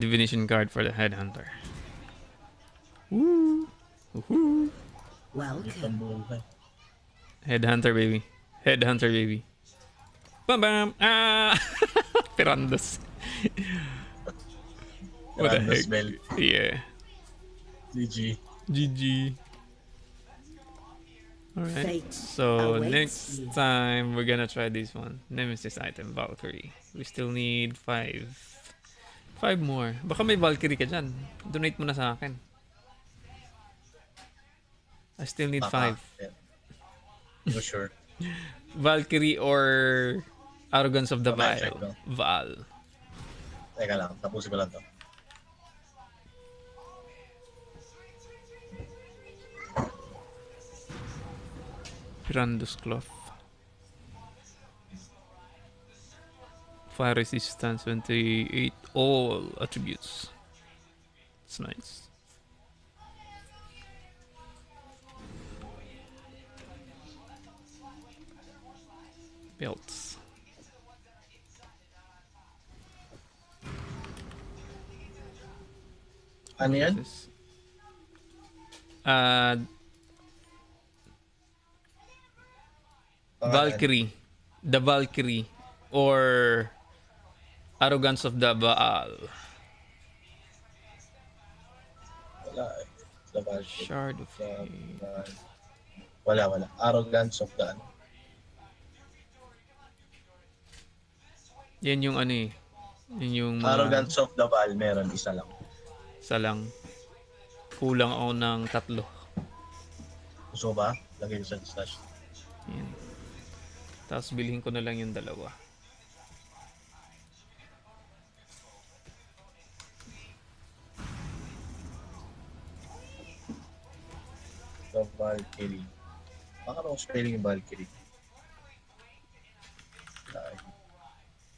Divination card for the Headhunter. Woo! Woohoo! Welcome. Headhunter baby. Headhunter baby. Bam bam! Ah! Pirandos. What the heck? Bell. Yeah. GG. GG. Alright. So next time we're gonna try this one. Nemesis item, Valkyrie. We still need 5. 5 more. Baka may Valkyrie ka dyan. Donate mo na sa akin. I still need 5. Yeah. For sure. Valkyrie or Arrogance of the Check Vile. ko. Val. Teka lang, tapusin ko lang to. Pirandos Cloth. Fire resistance 28. All attributes. It's nice. Belts. Ano yan? Valkyrie. The Valkyrie. Or Arrogance of the Baal. Wala eh. Sa Valkyrie. Shard of Fate. Wala. Arrogance of the ano. Yan yung ano eh. Yan yung mga... Arrogance of the Val, meron isa lang. Isa lang. Kulang ako ng 3. Gusto mo ba? Lagay ko sa stash. Yan. Tapos bilhin ko na lang yung 2. The Valkyrie. Baka ako spelling yung Valkyrie.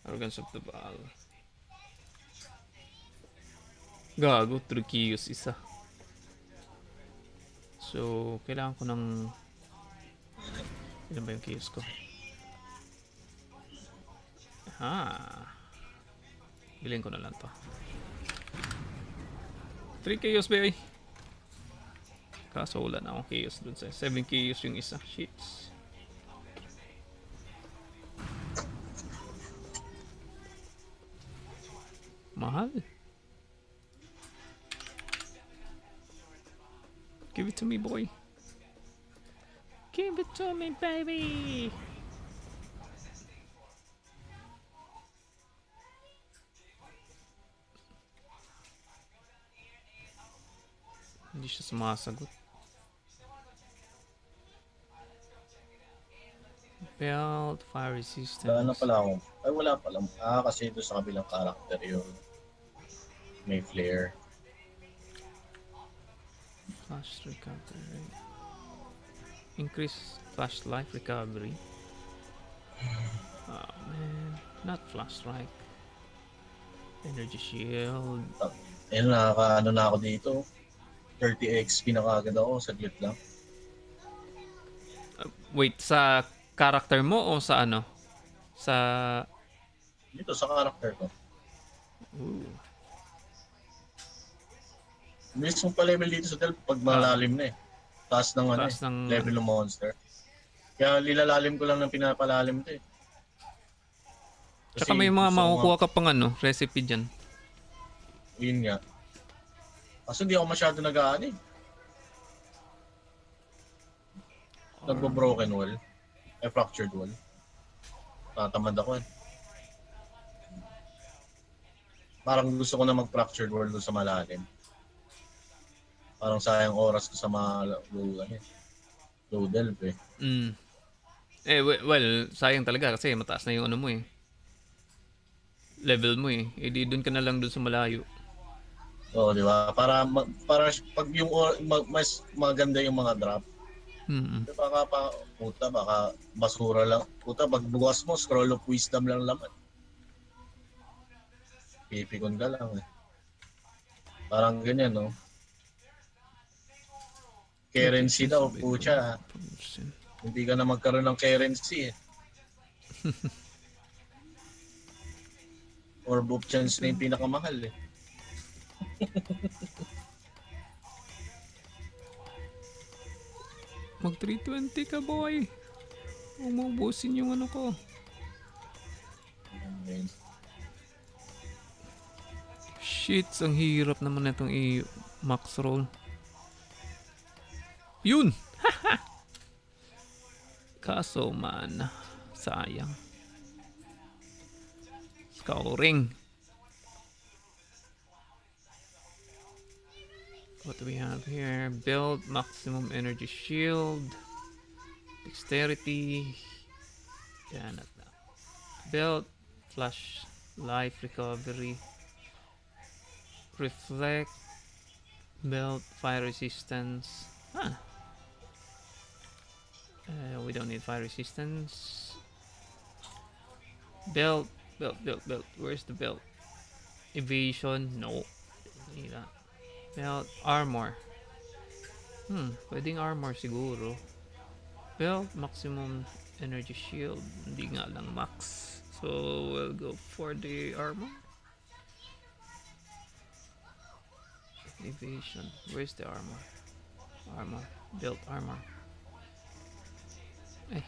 Arrogance of the Baal. Gago, Trukius isa. So, kailangan ko ng... Ilan ba yung Kios ko? Bilhin ko na lang to. 3 Kios, baby. Kaso wala na akong Kios dun sa 7 Kios yung isa. Shits. Mahal. Give it to me, boy. Give it to me, baby. Hindi siya sumasagot. Belt, fire resistance. Ano pala ako? Ay, wala pala. Kasi doon sa kabilang character yun. May flare. Flash recovery. Increase flashlight recovery. Oh man. Not flash strike. Energy shield. Ayun, nakaka-ano na ako dito. 30 XP na kagad ako. Saglit lang. Wait, sa character mo o sa ano? Sa... Dito sa character ko. Ooh. Bilis mong pa-level dito sa Delp pag malalim na eh. Taas ng, level ng monster. Kaya lilalalim ko lang ng pinapalalim ito eh. Tsaka may mga makukuha ka pang ano, recipe dyan. Yun nga. Kasi hindi ako masyado nag-aan eh. Nagbo-broken wall. Fractured wall. Tatamad ako eh. Parang gusto ko na mag-fractured wall doon sa malalim. Parang sayang oras ko sa mga low delve eh. Well, sayang talaga kasi mataas na yung ano mo eh. Level mo eh. Di doon ka na lang doon sa malayo. Oo, di ba? Para pag yung mas maganda yung mga drop. Baka basura lang. Puta, pag bukas mo, scroll of wisdom lang laman. Pipikon ka lang eh. Parang ganyan, no? Currency daw, pucha. Hindi ka na magkaroon ng currency eh. Orb of chance na yung pinakamahal eh. Mag 320 ka, boy. Huwag mo ubusin yung ano ko. Ayun. Shit, ang hirap naman itong i-max roll. Yun! Kaso man, sayang. Scouring. What do we have here? Build maximum energy shield. Dexterity. Yeah, not that. Build flash life recovery. Reflect. Build fire resistance. Huh. We don't need fire resistance. Build. Where's the build? Evasion. No. Don't need that. Build armor. Pwedeng armor siguro. Build maximum energy shield. Hindi nga lang max. So we'll go for the armor. Evasion. Where's the armor? Armor. Build armor. Eh.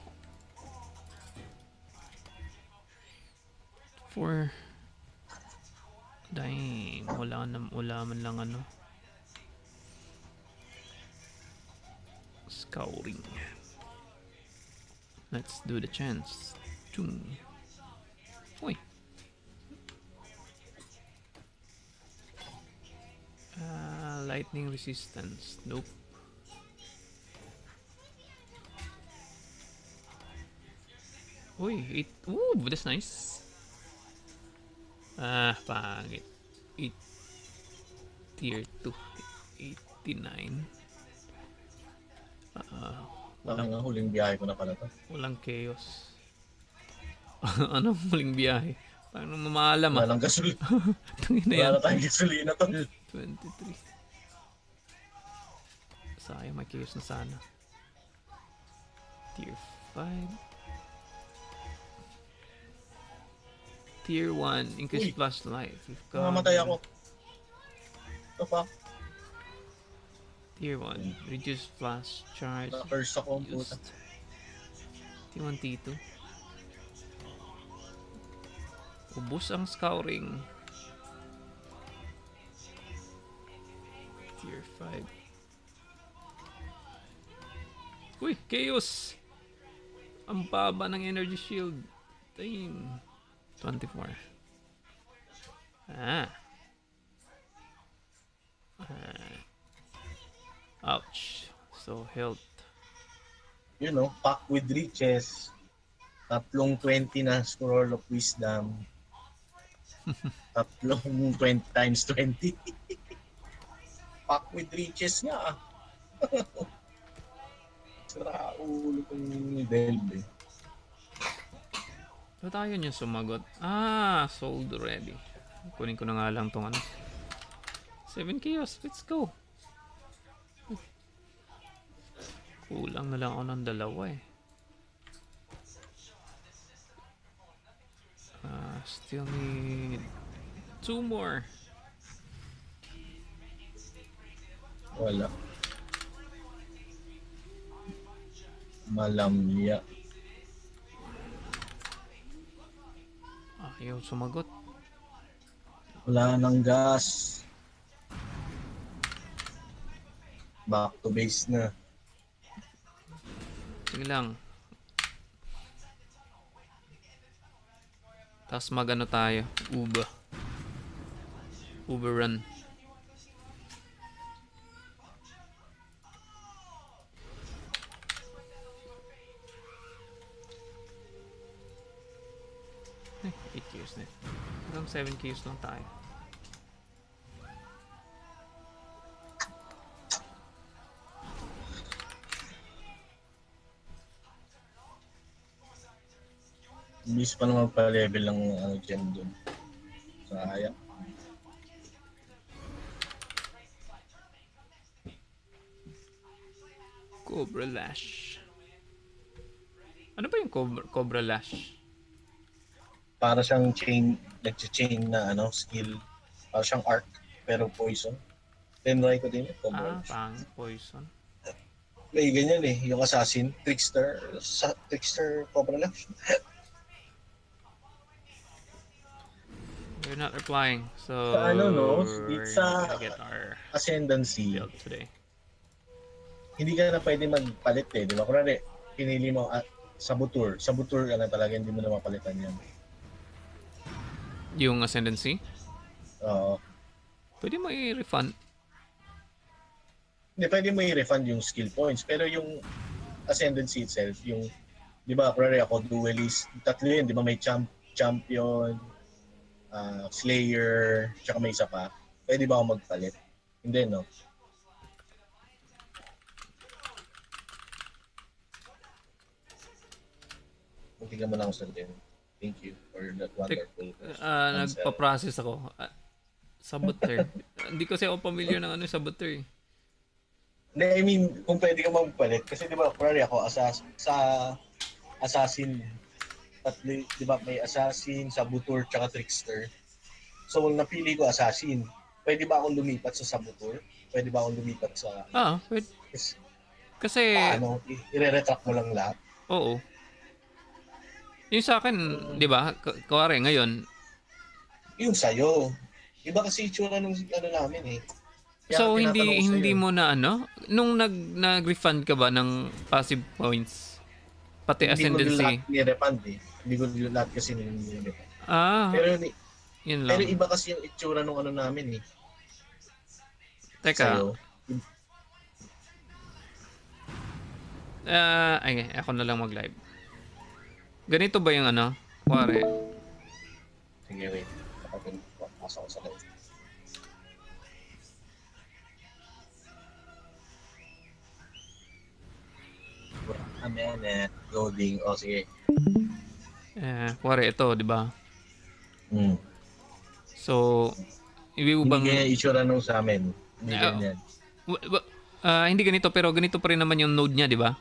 For dang, wala man lang ano. Scouring. Let's do the chance. Uy. Lightning resistance. Nope. Uy, ooh, that's nice. Pangit. 8 tier 2. 89. Ang huling biyahe ko na pala to. Walang chaos. Anong huling biyahe? Paano mamaalam Wala lang gasolina. Wala na tayong gasolina to. 23. Sayang, may chaos na sana. Tier 5. Tier 1, increase flash life. Namamatay ako. Ito pa. Tier 1, reduce flash charge. Na-curse ako ang puta. T1, T2. Ubus ang scouring. Tier 5. Uy, chaos! Ang baba ng energy shield. Damn. 24. Ouch. So, health. You know, pack with riches. Tatlong 20 na scroll of wisdom. Tatlong 20 times 20. Pack with riches nga. Sira ulo kong delve. So, tayo niya sumagot. Sold already. Kunin ko na nga lang tong ano. 7 chaos. Let's go. Kulang na lang ako ng dalawa eh. Still need 2 more. Wala. Malamya. Ayaw sumagot. Wala nang gas. Back to base na. Sige lang. Tapos magano tayo. Uber run. Eh, 8 kills na. Hanggang 7 kills lang tayo. Bis pa naman pa-level ng ano dyan dun. Sayang. Cobra Lash. Ano ba yung Cobra Lash? Para siyang chain, nag-chain na ano, skill. Para siyang arc. pero poison. Tinry ko din ito. Poison. May ganyan eh, yung assassin, trickster, cobra lang. You're not replying, so Sa ano no, we're sa gonna get our ascendancy, build today. hindi ka na pwede magpalit eh, di ba? Kunwari, pinili mo saboteur ka na talaga, hindi mo na mapalitan yan. Yung ascendancy? Oo. Pwede mo i-refund. Hindi, pwede mo i-refund yung skill points, pero yung ascendancy itself, yung, di ba, kunwari ako, duelist, tatlo yun, di ba, may champion, slayer, tsaka may isa pa. Pwede ba ako magpalit? Hindi, no? Tingnan mo lang ako sa din. Thank you for that wonderful answer. Nagpa-process ako. Saboteur. Hindi kasi ako familiar ng ano saboteur. Hindi, I mean, kung pwede ka magpalit. Kasi di ba, kunwari ako, sa assassin, tatlo, di ba, may assassin, saboteur, tsaka trickster. So, napili ko assassin. Pwede ba akong lumipat sa saboteur? Pwede ba akong lumipat sa... Pwede. Kasi... Paano? I-retract mo lang lahat? Oo. Yung sa akin, di ba, kuwari ngayon. Yung sa'yo. Iba kasi itsura nung ano namin eh. Kaya so, hindi mo na ano? Nung nag-refund ka ba ng passive points? Pati hindi ascendancy? Hindi ko lahat ni-refund eh. Hindi ko lahat kasi ni-refund. Pero yun lang. Pero iba kasi yung itsura nung ano namin eh. Teka. Sa'yo. Ako na lang mag-live. Ganito ba yung ano? Kuwari. Sige, wait. Pasok ko sa live. Animate. Loading. O, sige. Kuwari ito, di ba? So, hindi ganyan itsura nung sa amin. Hindi ganyan. Hindi ganito, pero ganito pa rin naman yung node niya, di ba?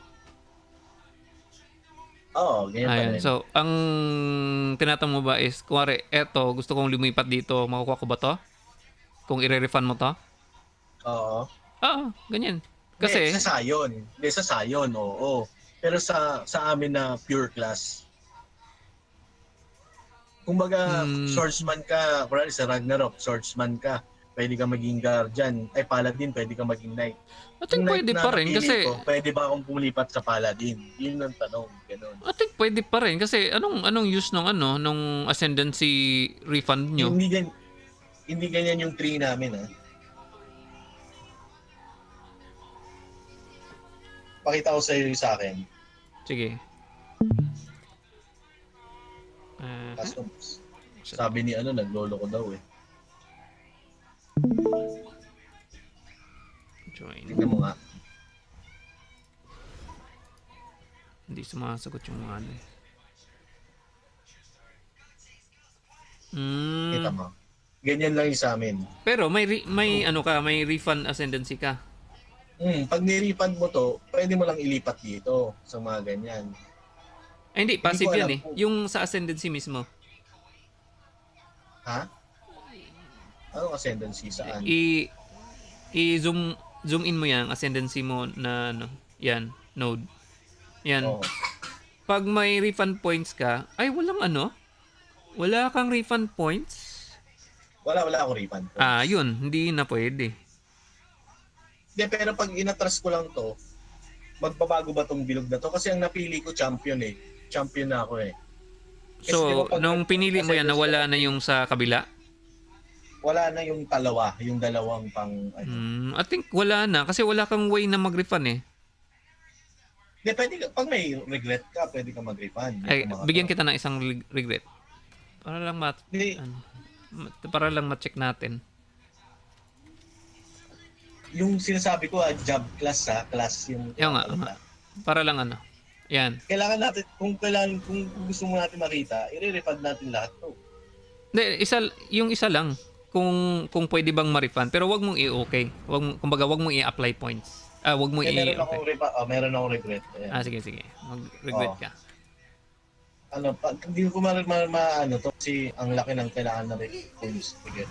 Oo, ganyan pa rin. So, ang tinatanong mo ba is, kuwari, eto, gusto kong lumipat dito, makukuha ko ba to? Kung i-refund mo to? Oo. Ganyan. Kasi... Sa sayon, oo. Pero sa amin na pure class, kumbaga, swordsman ka, kunwari sa Ragnarok, swordsman ka, pwede ka maging guardian, paladin, pwede ka maging knight. I think pwede pa rin kasi... Pwede ba akong pulipat sa paladin? Yun ang tanong, gano'n. I think pwede pa rin kasi anong use nung ascendancy refund nyo? Hindi ganyan yung tree namin, ha? Pakita ko sa'yo yung sa akin. Sige. Customs. Sabi ni naglolo ko daw eh. Join. Tingnan mo nga. Hindi sumasagot yung ano eh. Kita mo. Ganyan lang yung sa amin. Pero may refund ascendancy ka. Pag ni-refund mo to, pwede mo lang ilipat dito sa mga ganyan. Hindi, passive yan eh. Yung sa ascendancy mismo. Ha? Anong ascendancy? Saan? Zoom in mo yan, ascendancy mo na yan, node. Yan. Oh. Pag may refund points ka, wala kang refund points? Wala akong refund points. Yun, hindi na pwede. Hindi, pero pag inatras ko lang to, magbabago ba tong bilog na to? Kasi ang napili ko champion eh. Champion na ako eh. Kasi so, nung pinili mo yan, nawala na yung sa kabila? Wala na yung dalawang pang I think wala na kasi wala kang way na mag-refund eh. Hindi, pwede ka, pag may regret ka, pwede ka mag-refund. Bigyan kita ng isang regret. Para lang ma-check natin. Yung sinasabi ko, job class class yung... Yung para lang yan. Kailangan natin, kung gusto mo natin makita, i-refund natin lahat to. Hindi, yung isa lang. Kung pwede bang ma-refund. Pero wag mong i-okay. Kumbaga, wag mong i-apply points. Wag mong meron akong regret. Ayan. Sige. Mag-regret ka. Hindi ko to kasi ang laki ng kailangan na points. Regret.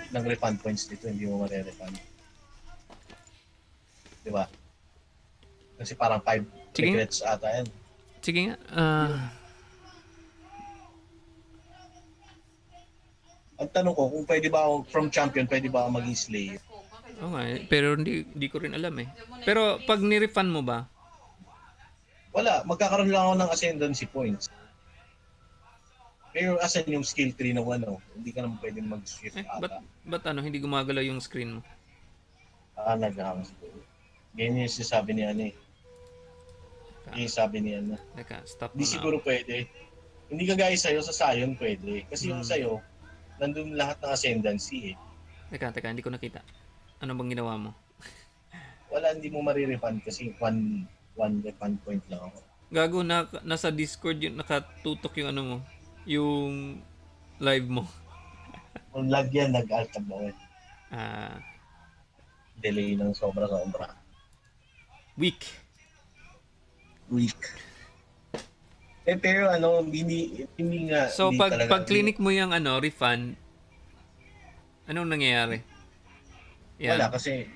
ng refund points dito, hindi mo mare-refund. Di ba? Kasi parang 5 Sige nga. regrets ata yan. Sige nga. Ang tanong ko, kung pwede ba ako, from champion, pwede ba ako maging slayer? Oo nga eh. Pero hindi ko rin alam eh. Pero pag ni-refund mo ba? Wala, magkakaroon lang ako ng ascendancy points. Pero asan yung skill tree ng ano? Hindi ka naman pwede mag-shift ata. Ba't ano, hindi gumagalaw yung screen mo? Nag-hangs ko. Ganyan yung sabi ni ano eh. Yung sabi ni ano. Teka, stop mo Hindi na siguro pwede. Hindi kagaya sa'yo, sa Sion pwede. Kasi yung sa'yo, nandun lahat ng ascendancy eh. Teka, hindi ko nakita. Ano bang ginawa mo? Wala, hindi mo marirefund kasi one refund point lang ako. Gago, nasa Discord yung nakatutok yung ano mo. Yung live mo. Kung lag yan, nag-alt tab ako eh. Delay ng sobra-sobra. Weak. Pero ano, hindi nga. So, hindi pag clinic mo yung ano, refund, anong nangyayari? Yan. Wala kasi,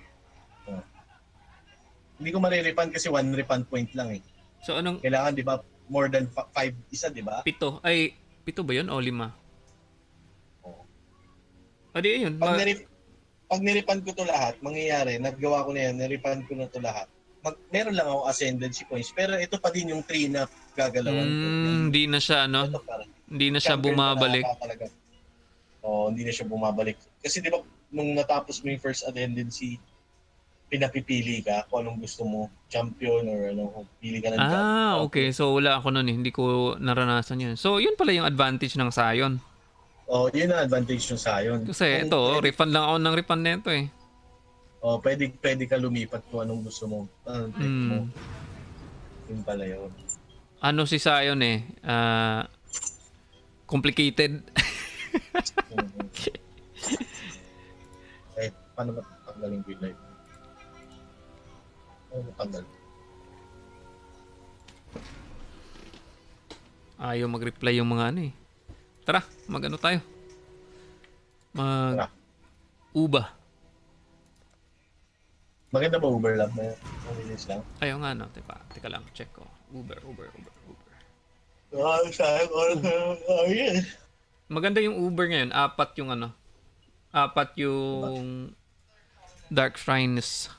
hindi ko marirefund kasi one refund point lang eh. So, anong, Kailangan, di ba, more than 5 isa, di ba? 7. Ay, 7 ba yun o 5? Oo. O di yun. Pag nirefund ko to lahat, mangyayari, nagawa ko na yan, nirefund ko na to lahat. Meron lang ako ascendancy points, pero ito pa din yung 3 na gagalawan ko. Hindi na siya, ano? Hindi na siya bumabalik. Hindi na siya bumabalik. Kasi di ba, nung natapos mo yung first ascendancy, pinapipili ka kung anong gusto mo, champion or ano, pili ka ng champion. Okay. So, wala ako nun eh. Hindi ko naranasan yun. So, yun pala yung advantage ng Sion. Yun ang advantage ng Sion. Kasi ito, refund lang ako ng refund nito eh. Pwede ka lumipat kung anong gusto mo. Mo. Yun pala yun. Ano si Sion eh? Complicated. Paano ba tanggalin ko yung live? Matanggal. Ayaw mag-reply yung mga ano eh. Tara, mag-ano tayo? Uba. Maganda ba Uber lang na mabilis lang? Ayaw nga no. Teka lang, check ko. Uber. Yes. Maganda yung Uber ngayon. 4 yung ano. 4 yung Dark Shrines.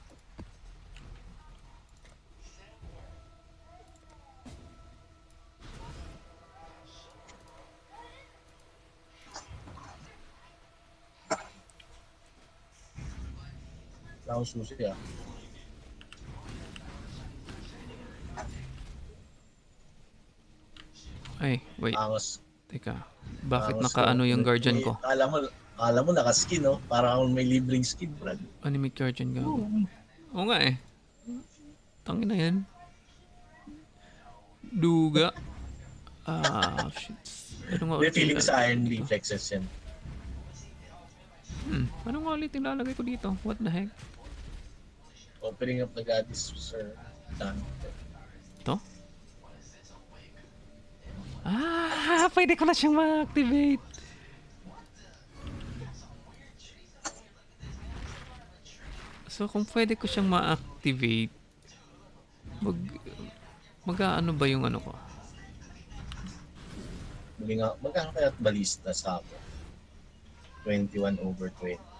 Wala akong susi ah. Ay, wait. Angas. Teka. Bakit naka-ano yung guardian ko? Alam mo naka-skin no? Para akong may libreng skin, Brad. Animate guardian ko. Oo nga eh. Tangin na yan. Duga. Shit. Ano nga Feeling sa iron reflexes yan. Ano nga ulit yung lalagay ko dito? What the heck? Opening up the goddess, sir. Done. Ito? Pwede ko na siyang ma-activate. So, kung pwede ko siyang ma-activate, mag-ano ba yung ano ko? Muli nga, magkano kaya balista sa ako? 21/20.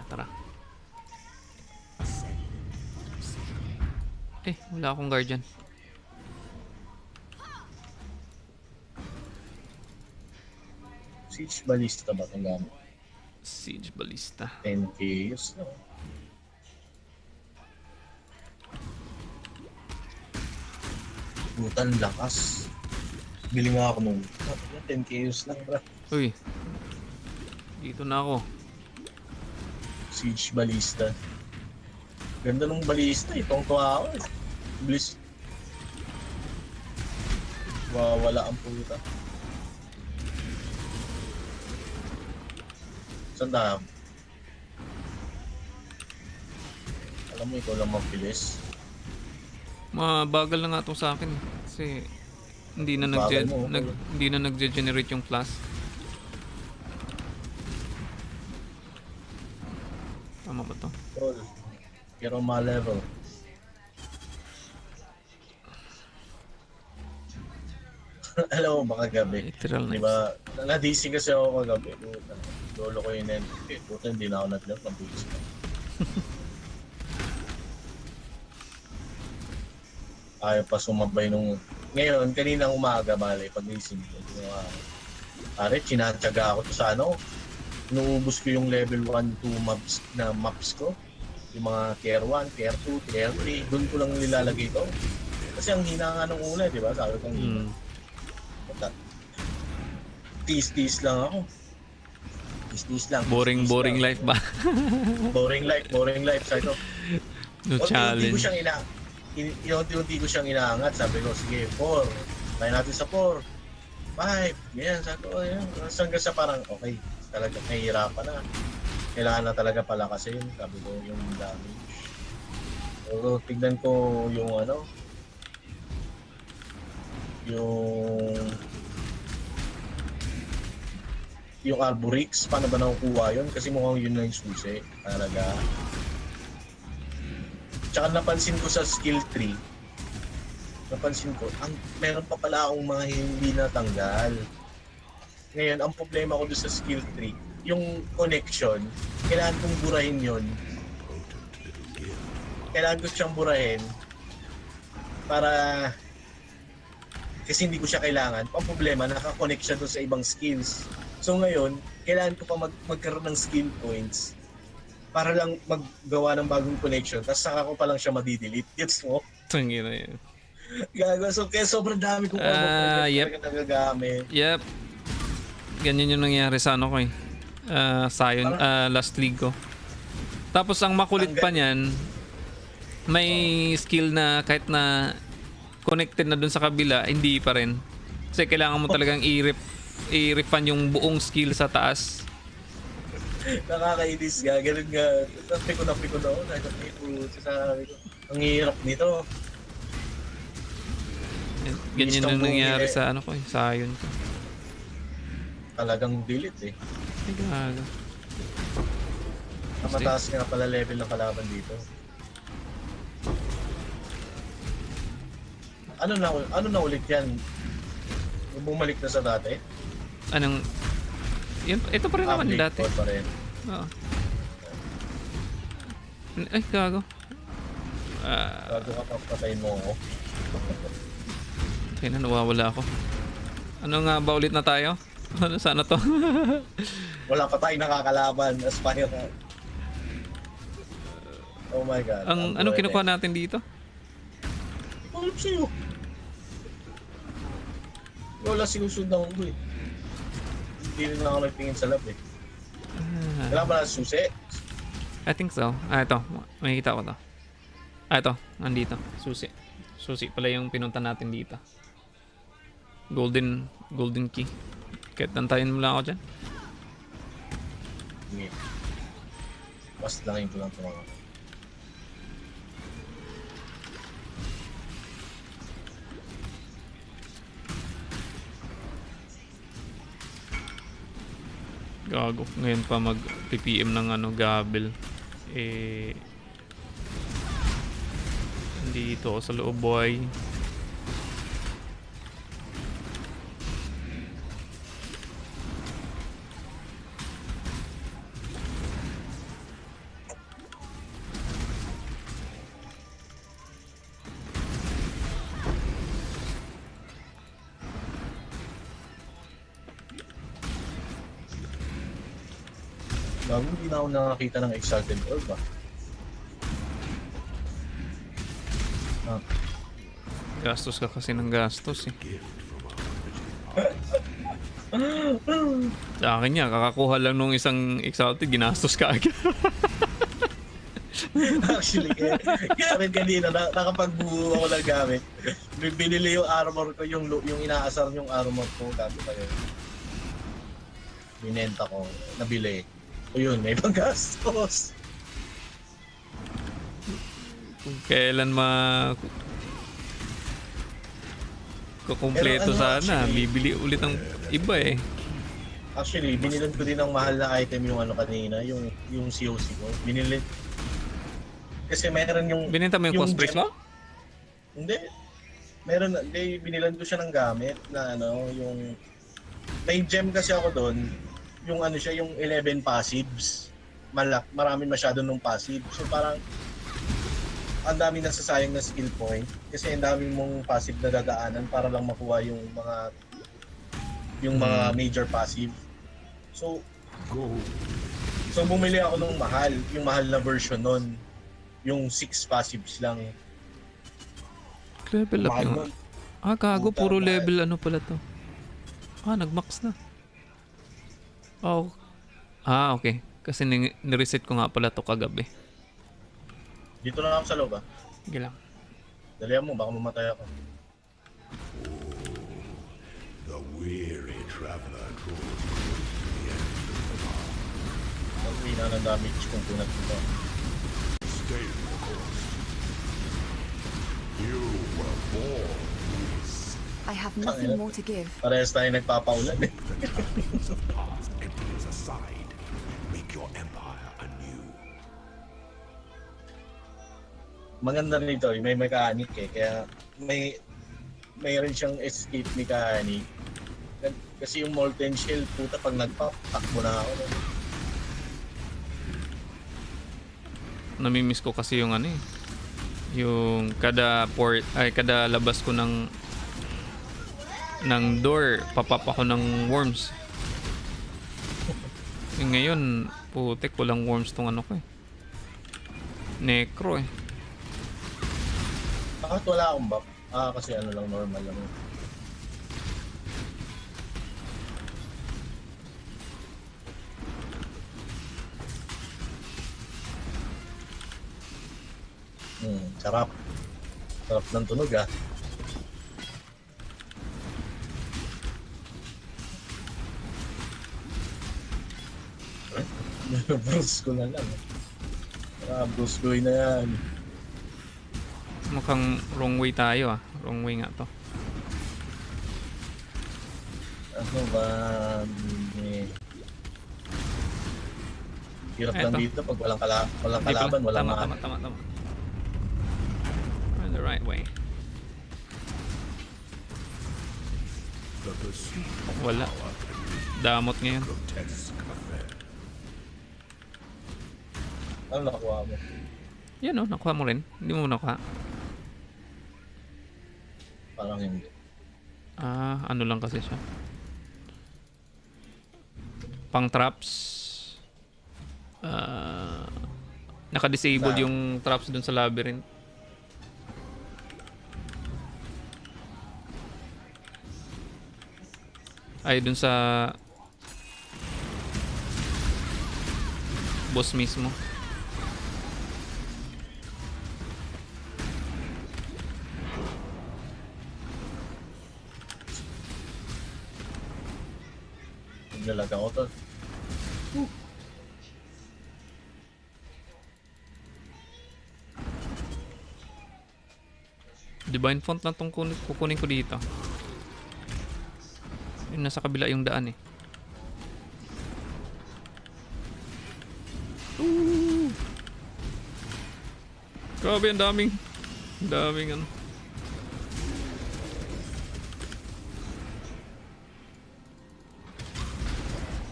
Tara. Wala akong guardian. Siege Ballista ba itong gamit? Siege Ballista. 10k use na. Butan lakas. Bili nga ako nung 10k use lang, bro. Uy. Dito na ako. Siege Ballista. Ganda ng balista, itong tuwa ako eh. Bilis. Wala ang puta. Saan alam mo, ikaw lang mabilis. Mabagal na nga itong sa akin. Kasi Hindi na Bagal mo. hindi na nagge-generate yung plus. Tama ba to? Tol, get on my level. Alam mo ba kagabi? Literal Di knives. ba? Nadising kasi ako kagabi. Lolo ko yung NPP. Puta, hindi na ako nag-love. Mabulis ka. Ayaw pa sumabay nung... Ngayon, kaninang umaga, bale, pag-ising ko. Pare, chinatsaga ako to sa ano. Inuubos ko yung level 1, 2 maps ko. Yung mga tier 1, tier 2, tier 3. Doon ko lang nilalagay ko. Kasi ang hina nga nung una, di ba? Sabi ko, Tis lang ako. Tis lang. Boring life ba? boring life. Sabi ko, No challenge. unti-unti ko siyang inaangat. Sabi ko, sige, 4. Tayo natin sa 4. 5. Ganyan, sabi ko, yan. Hanggang sa parang, okay, talaga nahihirapan na. Kailangan na talaga palakasin. Sabi ko, yung damage. So, tignan ko yung ano, yung Arborix, paano ba nakukuha yun? Kasi mukhang yun na yung susi. Talaga. Tsaka napansin ko sa skill tree, meron pa pala akong mga hindi natanggal. Ngayon, ang problema ko doon sa skill tree, yung connection, kailangan kong burahin yun. Kailangan ko siyang burahin para kasi hindi ko siya kailangan. Ang problema, nakakonect siya doon sa ibang skills. So ngayon, kailangan ko pa magkaroon ng skill points para lang maggawa ng bagong connection. Tapos saka ko pa lang siya madidelete. Gets mo? Tangina yan. Gago. So kaya sobrang dami kong Yep. nagagamit. Yep. Ganyan yung nangyari sa ano ko eh. Last league ko. Tapos ang makulit pa niyan, may skill na kahit na connected na dun sa kabila, hindi pa rin. Kasi kailangan mo talagang i-refund yung buong skill sa taas. Nakakainis nga. Ganun nga. Napiko na ako. Sabi ko, ang hirap nito. Ganyan yung nangyari sa ano ko eh. Sa Ion ko. Talagang delete eh. Ay gaga. Mataas nga pala level ng kalaban dito. Ano na ulit yan? Bumalik na sa dati? Anong... ito pa rin naman dati. Pa rin. Oo. Ay, gago. Bago ka papatayin mo ako. Kaya na, nawawala ako. Ano nga ba ulit na tayo? Ano sana to? Wala pa tayong nakakalaban. Aspire na. Oh my god. Anong kinukuha natin dito? Alam sa'yo. Wala sinusundan ko eh. Hindi rin ako nagtingin sa lab eh. Wala ba na susi? I think so. Ito. Makikita ko to. Ito. Nandito. Susi. Susi pala yung pinunta natin dito. Golden key. Kahit nantayin mo lang ako dyan. Sige. Mas langin ko lang ito mga. Gago. Ngayon pa mag-PPM ng gabel. Dito ako sa loob, boy. Bago hindi na ako nakakita ng Exalted Orb ah. Gastos ka kasi ng gastos eh. Sa akin niya, kakakuha lang nung isang exalted, ginastos ka agad. Actually, kaya rin kanina, nakapagbuo ako ng gamit. Binili yung armor ko, yung inaasar yung armor ko, gabi pa yun. Binenta ko, nabili. O yun, may panggastos. Kung kailan kukumpleto Pero ano, sana. actually- Bibili ulit ng iba eh. Actually, binilan ko din ng mahal na item yung ano kanina, yung COC ko. Binili kasi meron yung Binenta mo yung cosplays gem- mo? Hindi. Meron binilan ko siya ng gamit na ano, yung may gem kasi ako doon, yung ano siya, yung 11 passives. Marami masyado nung passive. So parang ang dami nasasayang na skill point kasi ang dami mong passive na dadaanan para lang makuha yung mga major passive. So bumili ako ng mahal, yung mahal na version nun. Yung 6 passives lang. Level up Mahal yung... nun. Ah, gago. Puta, Puro mahal. level ano pala to. Ah, nag-max na. Oh. Ah, okay. Kasi nireset ko nga pala to kagabi. Dito na ako sa loob ah. Sige lang. Dalihan mo, baka mamatay ako. The weary traveler draws to the end of the path. Ang hina ng damage kung punat ito. Stay the course. You were born this. I have nothing more to give. Parehas tayo nagpapaulan eh. The tyrants of past emptiness aside, make your empire anew. Maganda nito, may mechanic eh. Kaya mayroon siyang escape mechanic. Kasi yung molten shell, puta, pag nag-pop, takbo na ako. Namimiss ko kasi yung ano eh. Yung kada labas ko ng door, papap ako ng worms. Ngayon, putik, walang worms tong ano ko eh. Necro eh. Bakit wala akong buff? Ah, kasi ano lang, normal lang. Sarap. Sarap ng tunog ah. Bruce ko na lang. Bruce ko na yan. Mukhang wrong way tayo ah. Wrong way nga to. Ano ba? Hirap lang Eto. dito pag walang Hindi kalaban, pala. walang Tama. We're on the right way. The pursuit of Wala. Damot ngayon. grotesque affair. ano nakuha mo. Yan oh, nakuha mo rin. Hindi mo nakuha. Parang hindi. Ah, ano lang kasi siya. Pang traps. Naka-disable yung traps dun sa labyrinth. Ay, dun sa boss mismo. Naglalag ako to. Divine font lang tong kukunin ko dito. Yun, nasa kabila yung daan eh. Ooh! Grabe, ang daming ano.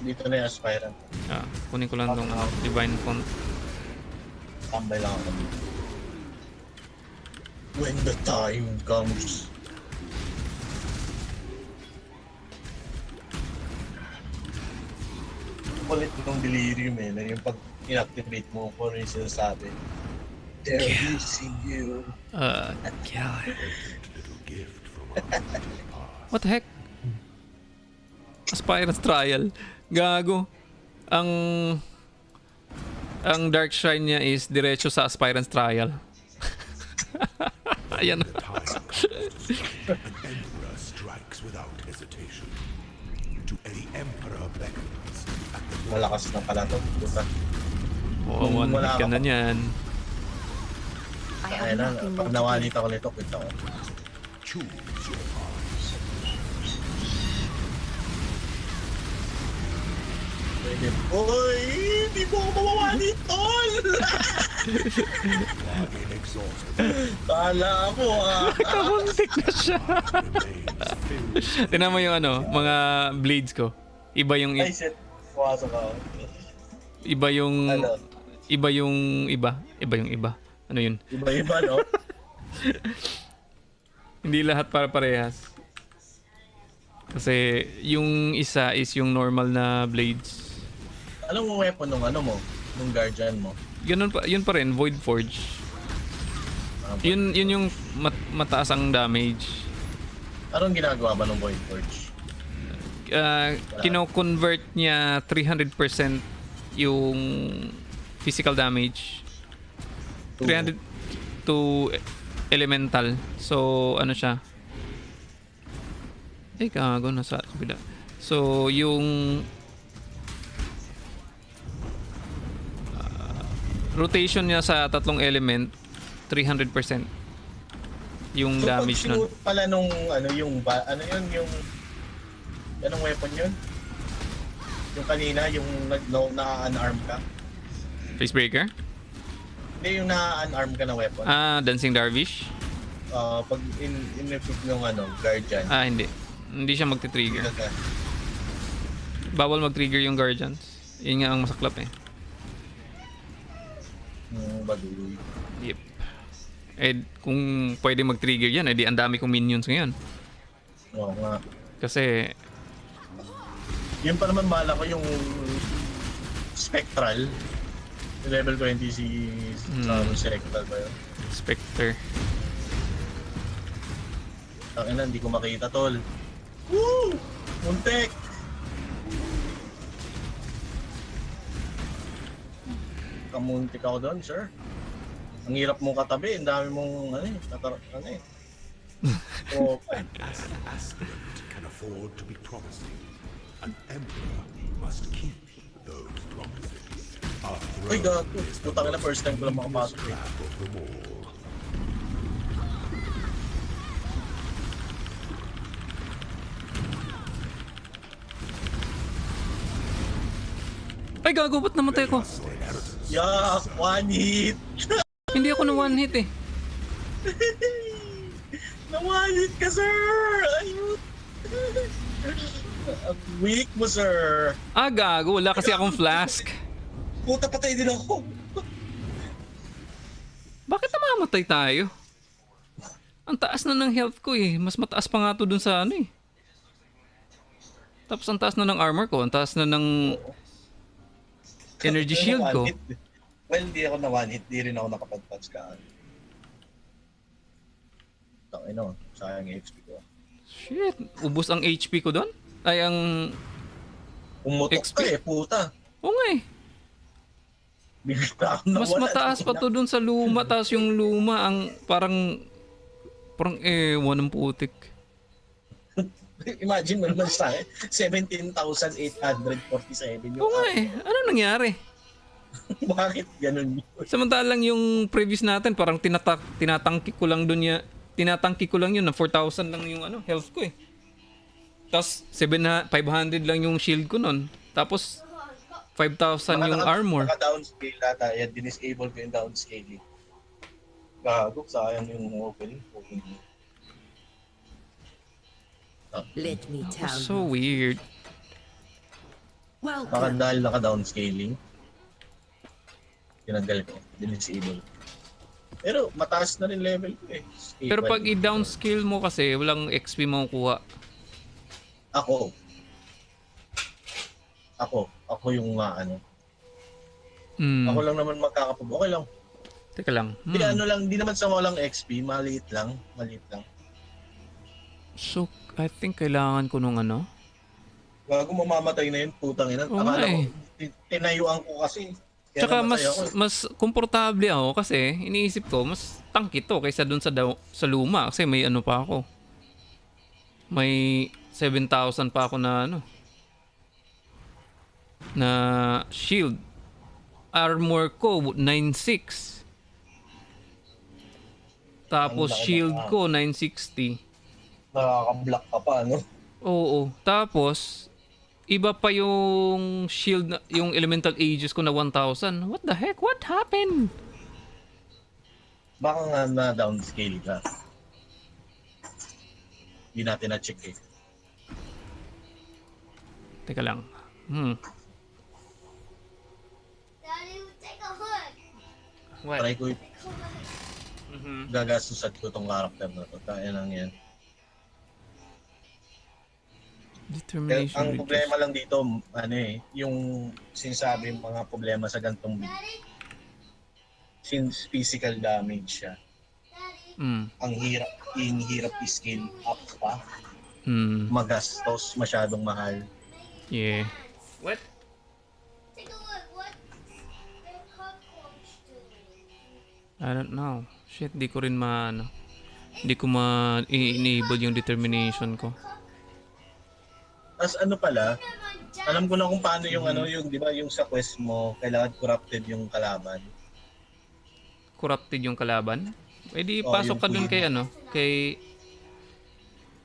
Dito na yung aspirant. Ah, kunin ko lang tong divine font. Tambay lang ako dito. When the time comes. Kulit itong delirium eh, na yung pag inactivate mo kung ano yung sinasabi. They're missing you. God. Little gift from our past. What the heck? Aspirant's Trial. Gago. Ang Dark Shrine niya is diretso sa Aspirant's Trial. Ayan. The time comes. An emperor strikes without hesitation. To any emperor beckons at the Malakas na pala to. Puta. Oo, one Wala hit ka ka na pa. niyan. I Kaya have na, nothing pag more to nawalit give. ako nito, quit ako. choose your path. Uy, hindi mo ako mawawali, tol! Bargain exhausted. Kala ko Kamuntik na siya. Remains filled. Tingnan mo yung ano, mga blades ko. Iba yung Ay, shit. Pumasok ako. iba yung Ano? iba yung iba. Ano yun? Iba-iba, no? Hindi lahat para parehas. Kasi yung isa is yung normal na blades. Anong weapon nung ano mo? Nung guardian mo? Ganun pa, yun pa rin, Void Forge. Yun yung mataas ang damage. Anong ginagawa ba ng Void Forge? Kino-convert niya 300% yung physical damage. 300 to elemental. So, ano siya? Gago, nasa kabila. So, yung rotation niya sa tatlong element, 300% yung So, damage pag nun. sinuot pala nung ano yung ano yun yung anong weapon yun? Yung kanina yung na-unarm ka? Facebreaker? Hindi yung na-unarm ka na weapon. Dancing Darvish? Pag in-equip nung ano, guardian. Hindi. Hindi siya magti-trigger. Bawal mag-trigger yung guardians. Yun nga ang masaklap eh. Baduloy. Yep. Kung pwede mag-trigger yan, di ang dami kong minions ngayon. Oo nga. Kasi, Yun pa naman bala ko yung Spectral. Level 20 si Spectral ba yun? Spectre. Tangina, hindi ko makita, tol. Woo! Muntik! Kamuntik ako doon, sir. Ang hirap mong katabi, ang dami mong Oh, As an aspirant can afford to be promising, an emperor must keep those promises. Our ay, throne gato. is the Putang ina, most first time ko lang makapasok eh. trap of them all. Ay gago, ba't namatay ko? Yak! One hit! Hindi ako na one hit eh. Na-one hit ka, sir! Ayun! Ang weak mo, sir! Gago, wala kasi akong flask. Puta, patay din ako! Bakit namamatay tayo? Ang taas na ng health ko eh. Mas mataas pa nga to dun sa ano eh. Tapos ang taas na ng armor ko. Ang taas na ng energy shield ko. Well, hindi ako na one hit. Di rin ako nakapag-touch ka. Tangina, sayang yung HP ko. Shit, ubos ang HP ko doon? Ay, ang... Umutok XP? ka eh, puta. Oo nga eh. Bigla akong nawala. Mas mataas pa to dun sa luma. Tapos yung luma ang parang ewan ng putik. Imagine mo naman sa akin, 17,847 yung Oo nga eh. Ano nangyari? Bakit ganun yun? Samantalang yung previous natin, parang tinatangki ko lang dun tinatangki ko lang yun na 4,000 lang yung ano, health ko eh. Tapos 500 lang yung shield ko nun. Tapos 5,000 yung armor. Naka-downscale ata. Yan, dinisable ko yung downscaling. Gago, sayang yung opening. Let me tell So you. weird. Baka Welcome. dahil naka-downscaling, tinanggal ko, dinisable. Pero mataas na rin level ko eh. Pero pag i-downscale mo kasi, walang XP makukuha. Ako yung ano. Ako lang naman magkakapag. Okay lang. Teka lang. Di ano lang, di naman sa walang XP, maliit lang. So, I think kailangan ko nung ano. Bago mamamatay na yun, putang ina. Oo nga Akala eh. ko, tinayuan ko kasi. Kaya Tsaka namatay ako. mas komportable ako kasi iniisip ko mas tangki to kaysa dun sa luma kasi may ano pa ako. May 7,000 pa ako na ano. Na shield. Armor ko 9,600. Tapos Ang laki shield na. ko 960. Nakaka-block ka pa, no? Oo. Tapos Iba pa yung shield, yung elemental ages ko na 1,000. What the heck? What happened? Baka nga na downscale ka. Hindi natin na-check eh. Teka lang. What? Try ko gagastusan ko tong character na to. Kaya lang yan. Determination. Ang problema lang dito, yung sinasabi mga problema sa gantong build. Since physical damage siya, ang hirap i-scale up pa. Magastos, masyadong mahal. Yeah. What? I don't know. Shit, di ko rin hindi ko ma-enable yung determination ko. As ano pala, alam ko na kung paano yung yung 'di ba yung sa quest mo, kailangan corrupted yung kalaban. Corrupted yung kalaban? Eh di Oo, pasok yung ka dun kay kay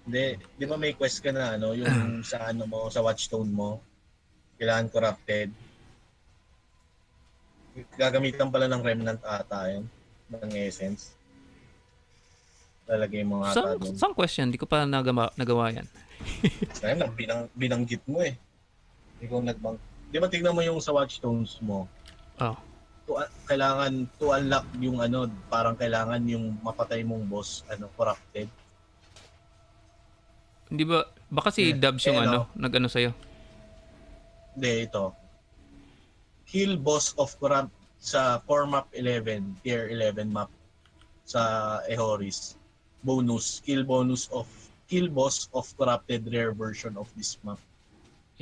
Hindi, 'di ba may quest ka na yung sa mo, sa watchstone mo, kailangan corrupted. Gagamitan pala ng remnant ata yun, ng essence. Lalagay mo nga ata doon. Saan question? Di ko pa nagawa yan. Kaya binanggit mo eh. Ikaw nagbang. Di ba tingnan mo yung sa watchstones mo? Oh. Kailangan to unlock yung parang kailangan yung mapatay mong boss, corrupted. Hindi ba, baka si Dubs yung nag-ano sa'yo? Hindi, ito. Kill boss of corrupt sa core map 11, tier 11 map sa Ehoris. Bonus, kill boss of corrupted rare version of this map.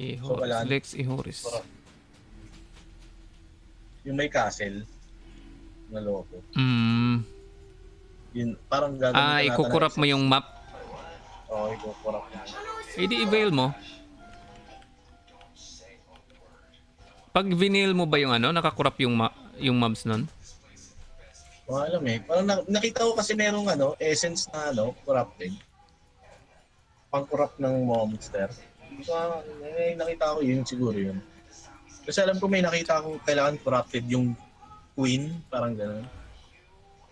Ehoris, Lex Ehoris. Yung may castle na logo. Yun, parang gagawin ikukurap mo yung map. Oo, ikukurap mo. I-avail mo. Pag vinyl mo ba yung nakakurap yung mobs nun? Alam eh. Parang nakita ko kasi merong essence na corrupted. Pang-corrupt ng monster. Nakita ko yun, siguro yun. Kasi alam ko may nakita ko kailangan corrupted yung queen, parang gano'n.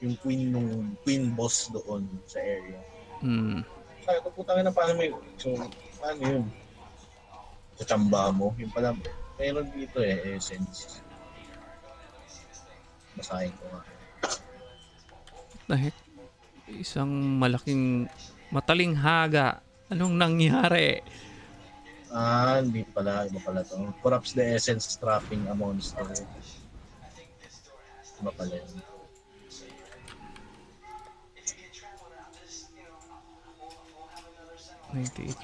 Yung queen boss doon sa area. Sabi ko, putangin na paano may... So, paano yun? Sa tsamba mo. Yung pala, meron dito essence. Basahin ko nga. Dahil isang mataling haga. Anong nangyari? Hindi pala. Iba pala to. Corrupts the essence trapping a monster. Iba pala yun.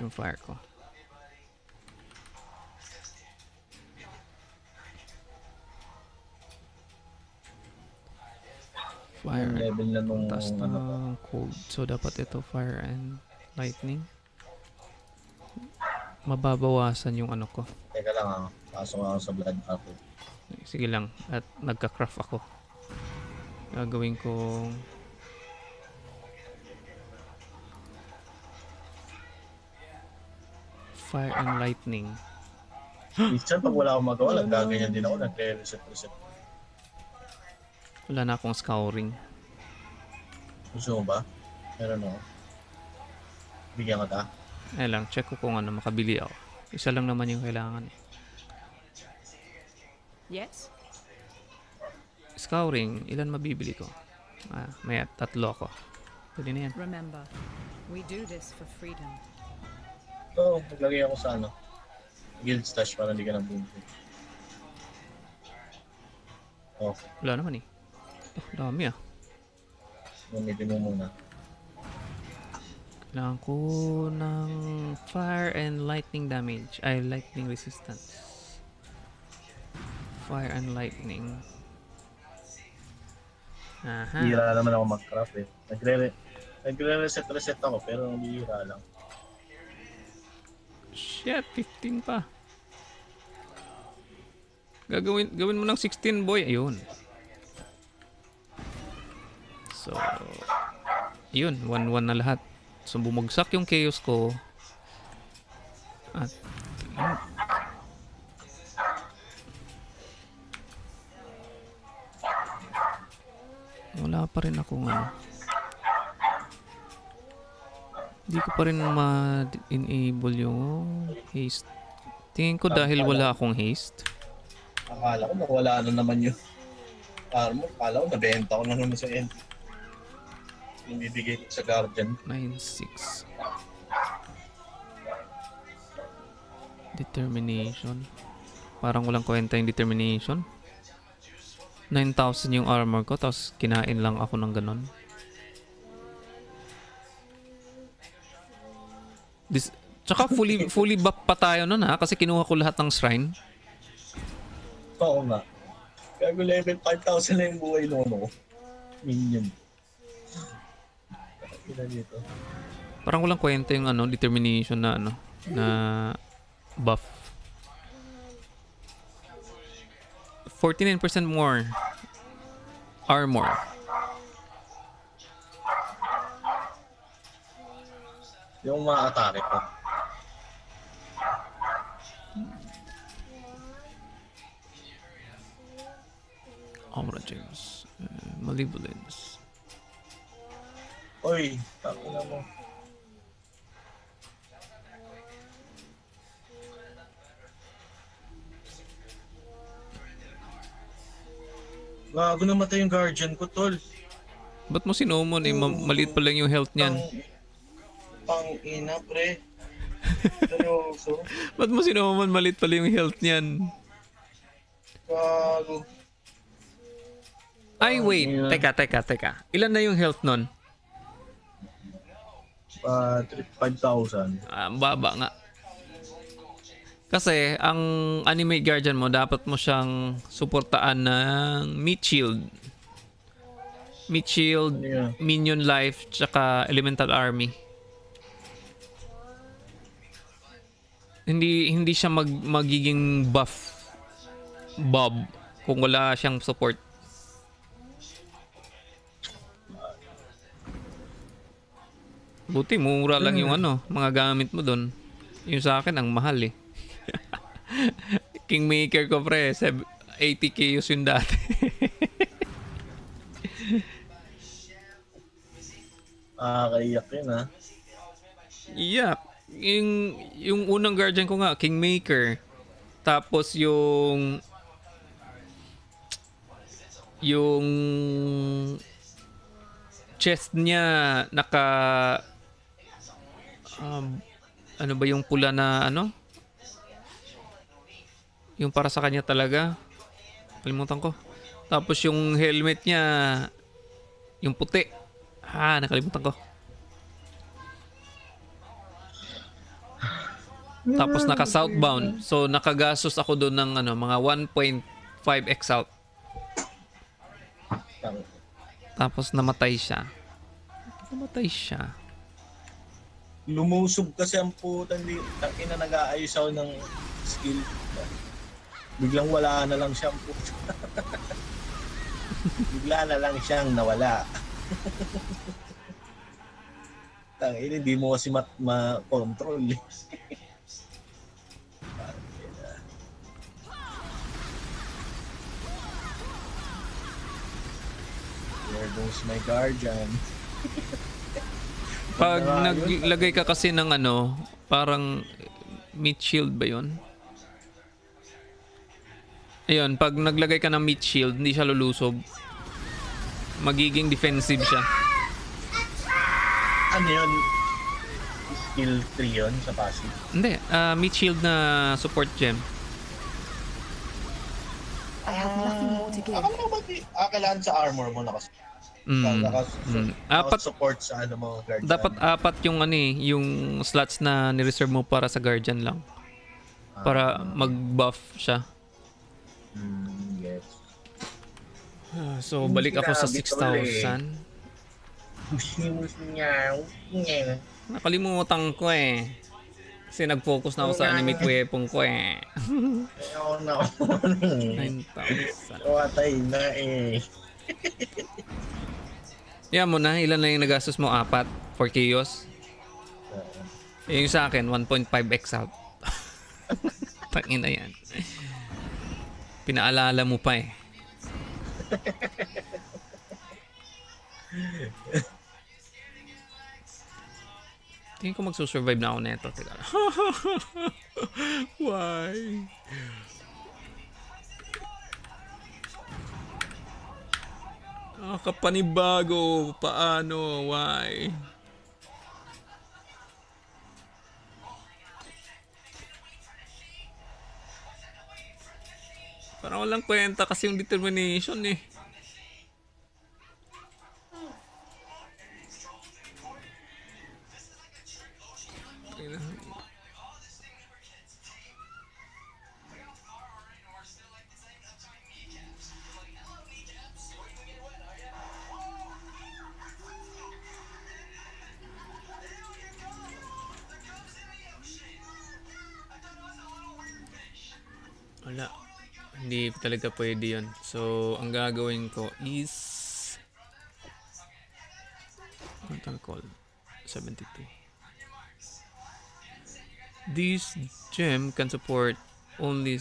yung fire ko. Fire level na nung taas ng cold. So dapat ito fire and lightning. Mababawasan yung ko. Teka lang pasok ako sa blood apple. Sige lang. At nagka-craft ako. Gagawin kong fire and lightning. Minsan pag wala akong magawa, gaganyan din ako. Nagre-reset. Wala na akong scouring. Gusto mo ba? Meron ako. Bigyan ka ta. Lang, check ko kung makabili ako. Isa lang naman yung kailangan. Yes? Scouring, ilan mabibili ko? May 3 ako. Pwede na yan. Remember, we do this for freedom. So, maglagay ako sa guild stash para hindi ka na bumili. Oh, Wala naman eh. Dami gamitin mo muna. Kailangan ko ng fire and lightning damage. Lightning resistance. Fire and lightning. Aha. Bihira naman ako mag-craft eh. Nagre-reset ako pero bihira lang. Shit, 15 pa. Gawin mo ng 16, boy. Ayun. So, yun. 1-1 na lahat. So, bumagsak yung chaos ko. At, Wala pa rin akong ano. Hindi ko pa rin ma-enable yung haste. Tingin ko dahil wala akong haste. Akala ko nawala na naman yung armor. Akala ko nabenta ko na naman sa end. Yung bibigay ko sa Guardian. 9-6. Determination. Parang walang kwenta yung determination. 9,000 yung armor ko, tapos kinain lang ako ng ganon. Tsaka fully buff pa tayo nun ha, kasi kinuha ko lahat ng shrine. Oo nga. Gago level 5,000 na yung buhay no. Minion. Dito. Parang walang kwenta yung ano, determination na ano, na buff. 49% more armor. Yung mga atake ko. Aura James. Malevolence. Oy, tapos na mo. Gago namatay yung Guardian ko, tol. Ba't mo sinomon eh? Maliit pa lang yung health niyan. Pang ina, pre. Seryoso. Ba't mo sinomon? Maliit pa lang yung health niyan. Gago. Ay, wait. Teka. Ilan na yung health nun? 5,000. Baba nga. Kasi, ang Animate Guardian mo, dapat mo siyang suportaan ng Meat Shield. Meat Shield, Yeah. Minion Life, tsaka Elemental Army. Hindi siya magiging buff Bob kung wala siyang support. Buti, mura lang yung ano, mga gamit mo doon. Yung sa akin, ang mahal eh. Kingmaker ko pre, 80k yung dati. Kaiyak yun ha. Yeah. Yung unang guardian ko nga, Kingmaker. Tapos yung chest niya ano ba yung pula na ano? Yung para sa kanya talaga. Kalimutan ko. Tapos yung helmet niya yung puti. Nakalimutan ko. Tapos naka southbound. So nakagastos ako doon ng ano, mga 1.5x out. Tapos namatay siya. Lumusob kasi ang putan di tangina nag-aayos ako ng skill. Biglang wala na lang siyang puta. Bigla na lang siyang nawala. Tangina, hindi mo kasi ma-control. There goes my guardian. Pag naglagay ka kasi ng ano, parang meat shield ba yun? Ayun, pag naglagay ka ng meat shield, hindi siya lulusob. Magiging defensive siya. Ano yun? Skill 3 yun sa passive? Hindi, meat shield na support gem. I have nothing more to give. Ako naman kailangan sa armor mo support sa ano mo guardian. Dapat 4 yung ano eh, yung slots na ni-reserve mo para sa guardian lang. Para mag-buff siya. Yes. So balik ako sa 6,000. Nakalimutan ko eh. Kasi nag-focus na ako sa animate weapon ko eh. Ayaw na ako. 9,000. Watay na eh. Yan mo na, ilan na yung nagastos mo? 4 for chaos? Yung sa akin, 1.5x out. Tangin na yan. Pinaalala mo pa eh. Tingin ko magsusurvive na ako neto. Teka. Why? Kapanibago. Paano? Why? Parang walang kwenta kasi yung determination eh. Wala. Hindi talaga pwede yun. So, ang gagawin ko is what I'll call 72. This gem can support only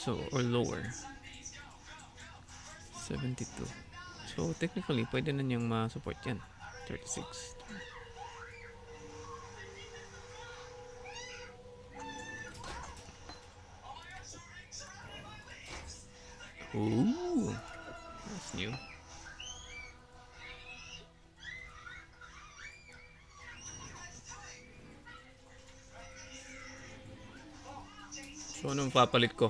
or lower 72. So, technically, pwede na niyang ma-support yan. 36. Ooh, that's new. So, anong papalit ko?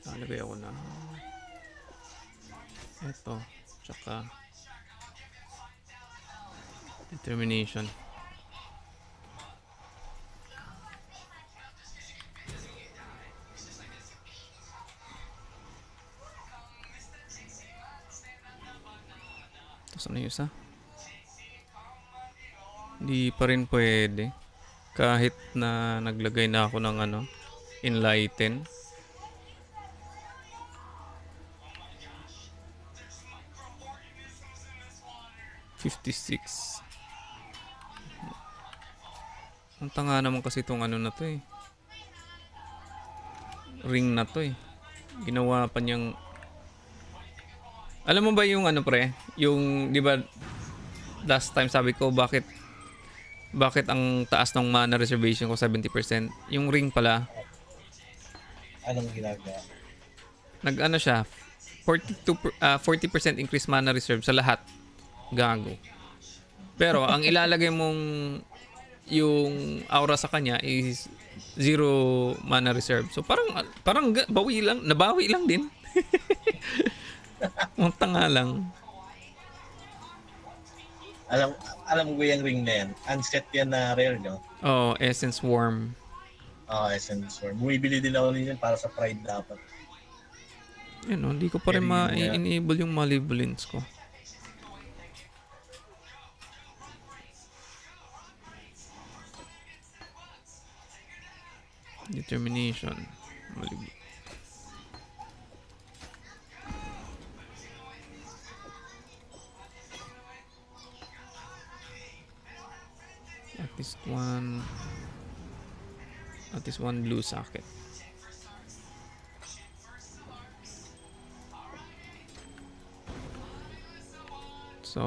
Nalagay ako na ito, tsaka determination. Tapos ano yung isa? Hindi pa rin pwede. Kahit na naglagay na ako ng ano, enlighten. $56. Ang tanga naman kasi itong ano na to eh. Ring na to eh. Ginawa pa niyang... Alam mo ba yung ano pre? Yung, di ba, last time sabi ko bakit ang taas ng mana reservation ko 70%? Yung ring pala. Anong ginagawa? Nag-ano siya, 40% increase mana reserve sa lahat. Gago. Pero ang ilalagay mong yung aura sa kanya is 0 mana reserve. So parang bawi lang, nabawi lang din. Ang tanga lang. Alam ko yung ring na yan. Unset yan na rare, no? Oh, Essence Worm. Essence Worm. Bumibili din ako niyan para sa Pride dapat. Yan oh, hindi ko pa rin ma-enable yung malevolence ko. Determination. At least one blue socket. So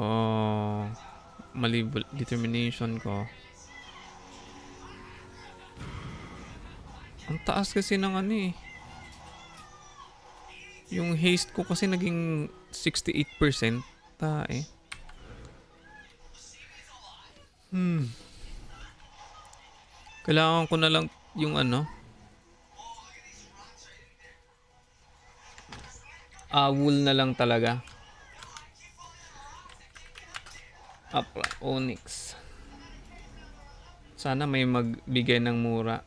determination ko. Ang taas kasi ng ano eh. Yung haste ko kasi naging 68%. Tae. Kailangan ko na lang yung ano. Wool na lang talaga. Onyx. Sana may magbigay ng mura.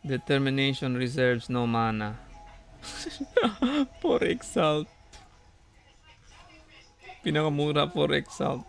Determination reserves no mana. For exalt. Pinakamura for exalt.